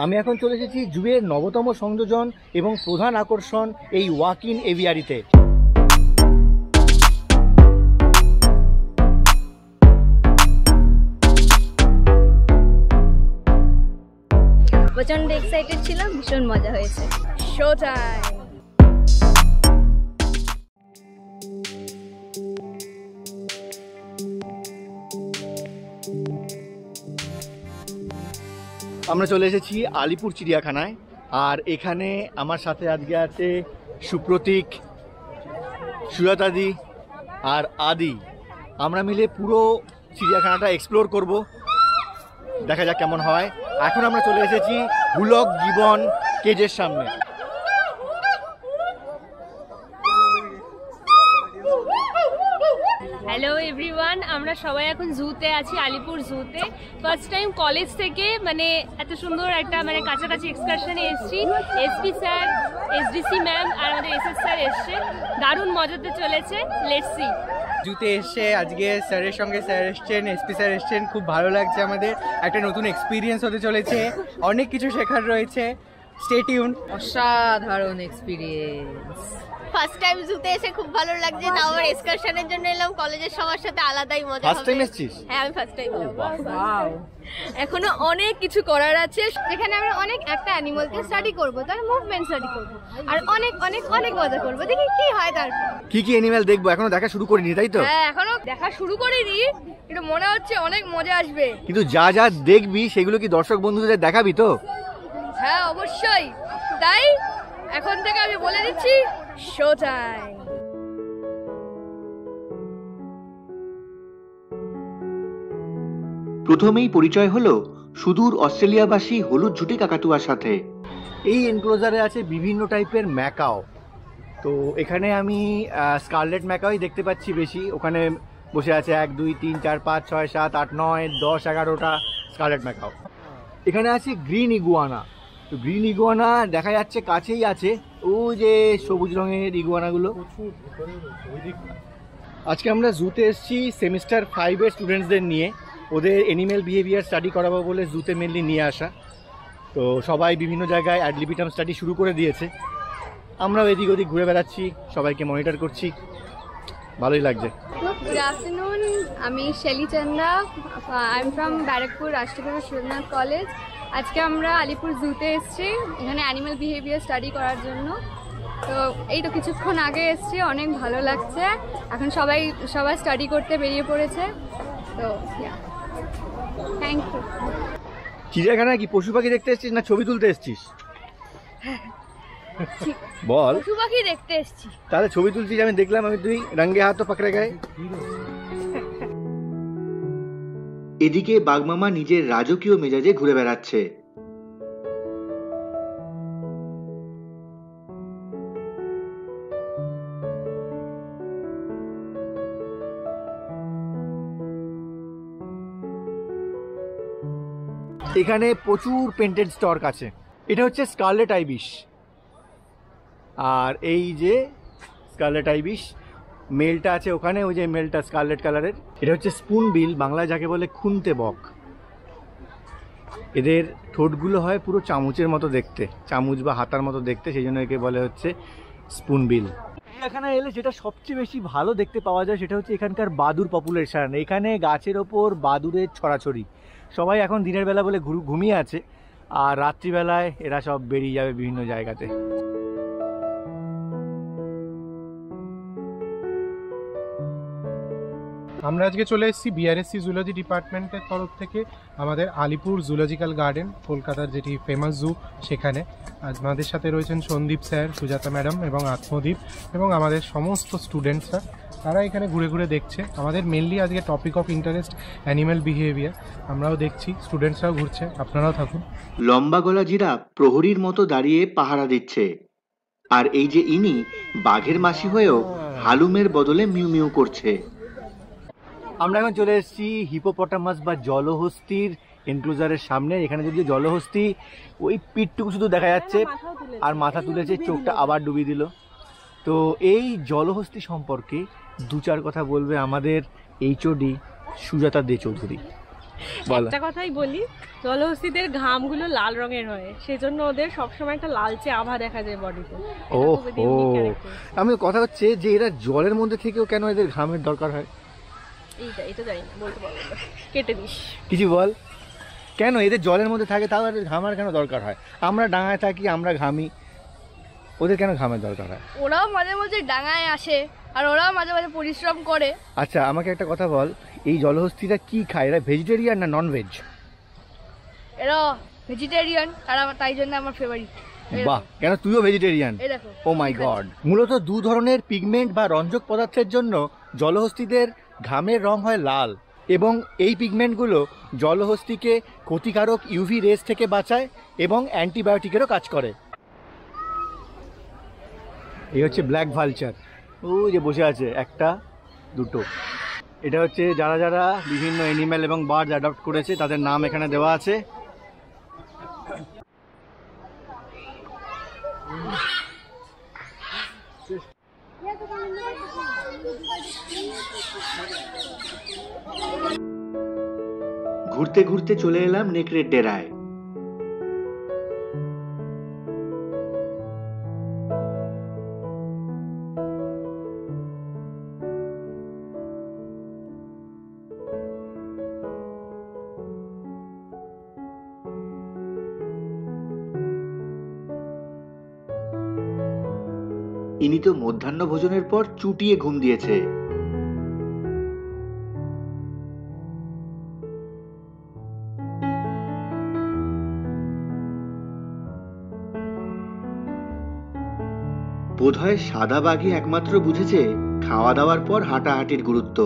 আমি এখন চলে এসেছি জুয়ের নবতম সংযোজন এবং প্রধান আকর্ষণ এই ওয়াক ইন এভিয়ারিতে। প্রচন্ড এক্সাইটেড ছিলাম, ভীষণ মজা হয়েছে। Show time. আমরা চলে এসেছি আলিপুর চিড়িয়াখানায়, আর এখানে আমার সাথে আজকে আছে সুপ্রতীক, সুজাতাদি আর আদি। আমরা মিলে পুরো চিড়িয়াখানাটা এক্সপ্লোর করব, দেখা যাক কেমন হয়। এখন আমরা চলে এসেছি হুলক গিবন কেজের সামনে। হ্যালো এভরিওয়ান, আমরা সবাই এখন জুতে আছি, আলিপুর জুতে। ফার্স্ট টাইম কলেজ থেকে মানে এত সুন্দর একটা মানে কাছাকাছি এক্সকারশনে এসেছি। এসপি স্যার, এসডিসি ম্যাম আর আমাদের এসএস স্যার এসছে, দারুণ মজাতে চলেছে। Let's see. জুতে এসে আজকে স্যারের সঙ্গে স্যার এসছেন, এসপি স্যার এসছেন, খুব ভালো লাগছে। আমাদের একটা নতুন এক্সপিরিয়েন্স হতে চলেছে, অনেক কিছু শেখার রয়েছে। Stay tune. অসাধারণ এক্সপিরিয়েন্স। ফার্স্ট টাইম জুতে এসে খুব ভালো লাগছে, তাও আবার এক্সকারশনের জন্য এলাম। কলেজের সবার সাথে আলাদাই মজা হবে। ফার্স্ট টাইম এসেছিস? হ্যাঁ, আমি ফার্স্ট টাইম। ওয়াও, এখনো অনেক কিছু করার আছে, যেখানে আমরা অনেক একটা অ্যানিমালকে স্টাডি করব, তার মুভমেন্ট স্টাডি করব, আর অনেক অনেক অনেক মজা করব। দেখি কি হয় তারপর। কি কি অ্যানিমাল দেখবো? এখনো দেখা শুরু করিনি, তাই তো? হ্যাঁ, এখনো দেখা শুরু করিনি, কিন্তু মনে হচ্ছে অনেক মজা আসবে। কিন্তু যা যা দেখবি সেগুলো কি দর্শক বন্ধুদের দেখাবি তো? হ্যাঁ, অবশ্যই। তাই এখন থেকে আমি বলে দিচ্ছি, শো টাইম। প্রথমেই পরিচয় হলো সুদূর অস্ট্রেলিয়াবাসী হলুদ ঝুঁটি কাকাতুয়ার সাথে। এই এনক্লোজারে আছে বিভিন্ন টাইপের ম্যাকাও। তো এখানে আমি স্কারলেট ম্যাকাওই দেখতে পাচ্ছি বেশি। ওখানে বসে আছে 1 2 3 4 5 6 7 8 9 10 11টা স্কারলেট ম্যাকাও। এখানে আছে গ্রিন ইগুয়ানা। তো গ্রিন ইগুয়ানা দেখা যাচ্ছে কাছেই আছে, ওই যে সবুজ রঙের ইগুয়ানাগুলো। আজকে আমরা জুতে এসেছি সেমিস্টার 5-এর স্টুডেন্টসদের নিয়ে, ওদের অ্যানিম্যাল বিহেভিয়ার স্টাডি করাবো বলে জুতে মেনলি নিয়ে আসা। তো সবাই বিভিন্ন জায়গায় অ্যাড লিবিটাম স্টাডি শুরু করে দিয়েছে, আমরাও এদিক ওদিক ঘুরে বেড়াচ্ছি, সবাইকে মনিটর করছি, ভালোই লাগছে। গুড আফটারনুন, আমি Shelly Chanda, I am from Barrackpore Rashtrapati Surendranath college. আজকে আমরা আলিপুর জুতে এসেছি এখানে অ্যানিম্যাল বিহেভিয়ার স্টাডি করার জন্য। তো এই তো কিছুক্ষণ আগে এসেছি, অনেক ভালো লাগছে। এখন সবাই স্টাডি করতে বেরিয়ে পড়েছে। তো থ্যাংক ইউ। চিড়িয়াখানায় কি পশু পাখি দেখতে এসেছিস না ছবি তুলতে এসেছিস? বল। পশু পাখি দেখতে এসেছি। তাহলে ছবি তুলছিস, আমি দেখলাম, আমি তুই রঙ্গে হাত পাকড়ে গায়ে। এদিকে বাঘমামা নিজের রাজকীয় মেজাজে ঘুরে বেড়াচ্ছে। এখানে প্রচুর পেন্টেড স্টর্ক আছে। এটা হচ্ছে স্কারলেট আইবিশ, আর এই যে স্কারলেট আইবিশ মেলটা আছে ওখানে, ওই যে মেলটা স্কারলেট কালারের। এটা হচ্ছে স্পুন বিল, বাংলায় যাকে বলে খুনতে বক। এদের ঠোঁটগুলো হয় পুরো চামচের মতো দেখতে, চামচ বা হাতার মতো দেখতে, সেই জন্য একে বলে হচ্ছে স্পুন বিল। এখানে এলে যেটা সবচেয়ে বেশি ভালো দেখতে পাওয়া যায় সেটা হচ্ছে এখানকার বাদুর পপুলেশন। এখানে গাছের ওপর বাদুরের ছড়াছড়ি। সবাই এখন দিনের বেলা বলে ঘুমিয়ে আছে, আর রাত্রিবেলায় এরা সব বেরিয়ে যাবে বিভিন্ন জায়গাতে। আমরা আজকে চলে এসেছি বিআরএসসি জুলজি ডিপার্টমেন্টের তরফ থেকে আমাদের আলিপুর জুলজিক্যাল গার্ডেন, কলকাতার যেটি ফেমাস জু, সেখানে। আজ আমাদের সাথে রয়েছেন সন্দীপ স্যার, সুজাতা ম্যাডাম এবং আত্মদীপ এবং আমাদের সমস্ত স্টুডেন্টসরা। তারা এখানে ঘুরে ঘুরে দেখছে। আমাদের মেনলি আজকে topic of interest animal behaviour. আমরাও দেখছি, স্টুডেন্টসরাও ঘুরছে, আপনারাও থাকুন। লম্বা গলা জিরাফ প্রহরীর মতো দাঁড়িয়ে পাহারা দিচ্ছে, আর এই যে ইনি বাঘের মাসি হয়েও হালুমের বদলে মিউ মিউ করছে। আমরা এখন চলে এসেছি হিপোপটামাস বা জলহস্তির এনক্লোজারের সামনে। এখানে যদি জলহস্তি ওই পিঠটুকু শুধু দেখা যাচ্ছে, আর মাথা তুলেছে, চোখটা আবার ডুবিয়ে দিল। তো এই জলহস্তি সম্পর্কে 2-4 কথা বলবে আমাদের এইচওডি সুজাতা দে চৌধুরী। বলো। একটা কথাই বলি, জলহস্তিদের ঘামগুলো লাল রঙের হয়, সেজন্য ওদের সবসময় একটা লালচে আভা দেখা যায় বডিতে। ও আমি কথা হচ্ছে যে এরা জলের মধ্যে থেকেও কেন এদের ঘামের দরকার হয়? এটা জানি না, বলতে পারবো না, কেটে দিস। কিছু বল, কেন এদের জলের মধ্যে থাকে তাও এদের ঘামার কেন দরকার হয়? আমরা ডাঙায় থাকি, আমরা ঘামি, ওদের কেন ঘামের দরকার হয়? ওরাও মাঝে মাঝে ডাঙায় আসে আর ওরাও মাঝে মাঝে পরিশ্রম করে। আচ্ছা আমাকে একটা কথা বল, এই জলহস্তিরা কি খায়? এরা ভেজিটেরিয়ান না নন ভেজ? এরা ভেজিটেরিয়ান, তাই জন্য আমার ফেভারিট। বাহ, কেন তুইও ভেজিটেরিয়ান? এই দেখো, ও মাই গড। মূলত দু ধরনের পিগমেন্ট বা রঞ্জক পদার্থের জন্য জলহস্তিদের ঘামের রং হয় লাল, এবং এই পিগমেন্টগুলো জলহস্তিকে ক্ষতিকারক ইউভি রেস থেকে বাঁচায় এবং অ্যান্টিবায়োটিকেরও কাজ করে। এই হচ্ছে ব্ল্যাক ভালচার, ও যে বসে আছে, একটা দুটো। এটা হচ্ছে যারা যারা বিভিন্ন অ্যানিম্যাল এবং বার্ডস অ্যাডপ্ট করেছে তাদের নাম এখানে দেওয়া আছে। ঘুরতে ঘুরতে চলে এলাম নেকড়ের ডেরায়। ইনি তো মধ্যাহ্ন ভোজনের পর চুটিয়ে ঘুম দিয়েছে। বোধহয় সাদা বাঘই একমাত্র বুঝেছে খাওয়া দাওয়ার পর হাঁটাহাঁটির গুরুত্ব।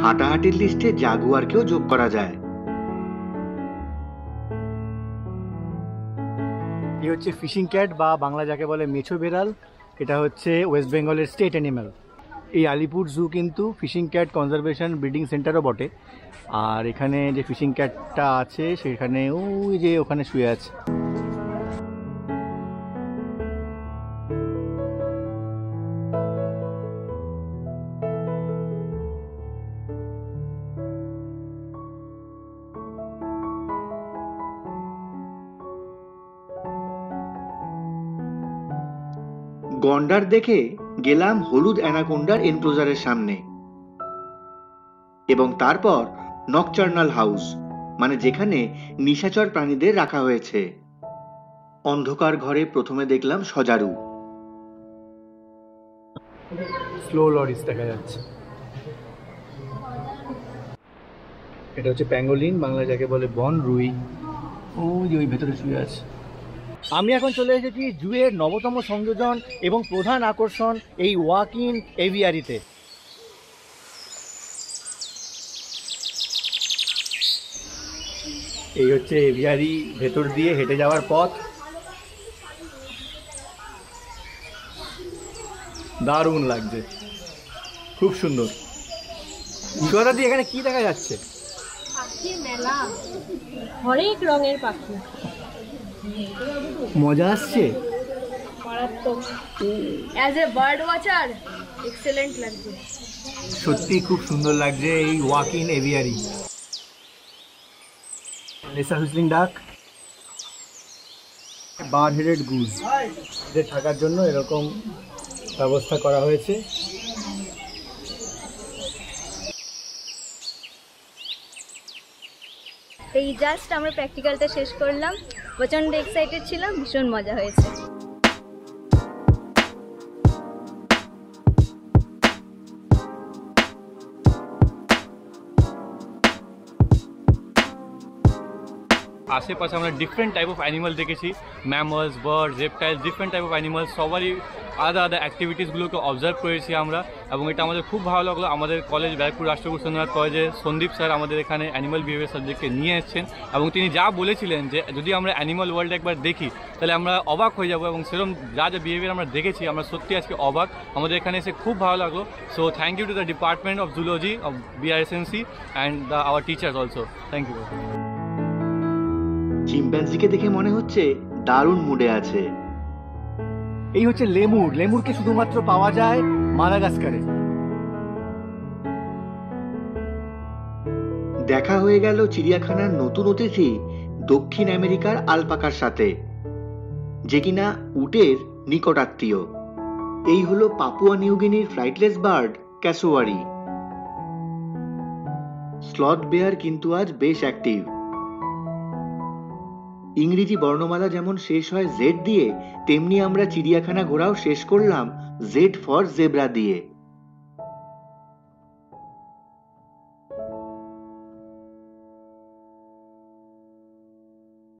হাঁটাহাঁটির লিস্টে জাগুয়ারকেও যোগ করা যায়। এই হচ্ছে ফিশিং ক্যাট বা বাংলা যাকে বলে মেছো বেড়াল। এটা হচ্ছে ওয়েস্ট বেঙ্গলের স্টেট অ্যানিম্যাল। এই আলিপুর জু কিন্তু ফিশিং ক্যাট কনজারভেশন ব্রিডিং সেন্টারও বটে। আর এখানে যে ফিশিং ক্যাটটা আছে সেখানে ওই যে ওখানে শুয়ে আছে। গন্ডার দেখে গেলাম হলুদ অ্যানাকোন্ডার এনক্লোজারের সামনে, এবং তারপর নকচার্নাল হাউস, মানে যেখানে নিশাচর প্রাণীদের রাখা হয়েছে। অন্ধকার ঘরে প্রথমে দেখলাম সজারু। স্লো লরিস দেখা যাচ্ছে। এটা হচ্ছে প্যাঙ্গোলিন, বাংলা যাকে বলে বন রুই। ওই ভেতরে শুয়ে আছে। আমি এখন চলে এসেছি জুয়ের নবতম সংযোজন এবং প্রধান আকর্ষণ এই ওয়াক ইন এভিয়ারিতে। এই হচ্ছে এভিয়ারি, ভেতর দিয়ে হেঁটে যাওয়ার পথ। দারুণ লাগছে, খুব সুন্দর। সুয়াদাদি এখানে কি দেখা যাচ্ছে? পাখির মেলা, হরেক রঙের পাখি। মজা আসছে। মারাত্মক। As a bird watcher excellent লাগছে, সত্যি খুব সুন্দর লাগছে এই walk in aviary. Lesser whistling duck, bar headed Goodge, এদের থাকার জন্য এরকম ব্যবস্থা করা হয়েছে। এই জাস্ট আমরা প্র্যাকটিক্যালটা শেষ করলাম, প্রচণ্ড এক্সাইটেড ছিলাম, ভীষণ মজা হয়েছে। আশেপাশে আমরা ডিফারেন্ট টাইপ অফ অ্যানিমাল দেখেছি, mammals, birds, reptiles, different type of animals, সবারই আলাদা আলাদা অ্যাক্টিভিটিসগুলোকে অবজার্ভ করেছি আমরা, এবং এটা আমাদের খুব ভালো লাগলো। আমাদের কলেজ ব্যারাকপুর রাষ্ট্রকুমার সুরেন্দ্রনাথ কলেজে সন্দীপ স্যার আমাদের এখানে অ্যানিমাল বিহেভিয়ার সাবজেক্টকে নিয়ে এসেছেন, এবং তিনি যা বলেছিলেন যে যদি আমরা অ্যানিমাল ওয়ার্ল্ড একবার দেখি তাহলে আমরা অবাক হয়ে যাবো, এবং সেরকম যা যা বিহেভিয়ার আমরা দেখেছি আমরা সত্যি আজকে অবাক। আমাদের এখানে এসে খুব ভালো লাগলো। So thank you to the department of zoology of BRSNC and our teachers also. Thank you. চিম্প্যাঞ্জিকে দেখে মনে হচ্ছে দারুণ মুডে আছে। এই হচ্ছে লেমুর। লেমুরকে শুধুমাত্র পাওয়া যায় মাদাগাস্কারে। দেখা হয়ে গেল চিড়িয়াখানার নতুন অতিথি দক্ষিণ আমেরিকার আলপাকার সাথে, যে কিনা উটের নিকটাত্মীয়। এই হলো Papua নিউগিনির flightless bird cassowary. Sloth bear কিন্তু আজ বেশ অ্যাক্টিভ। ইংরেজি বর্ণমালা যেমন শেষ হয় জেড দিয়ে, তেমনি আমরা চিড়িয়াখানা ঘোরাও শেষ করলাম জেড ফর জেব্রা দিয়ে।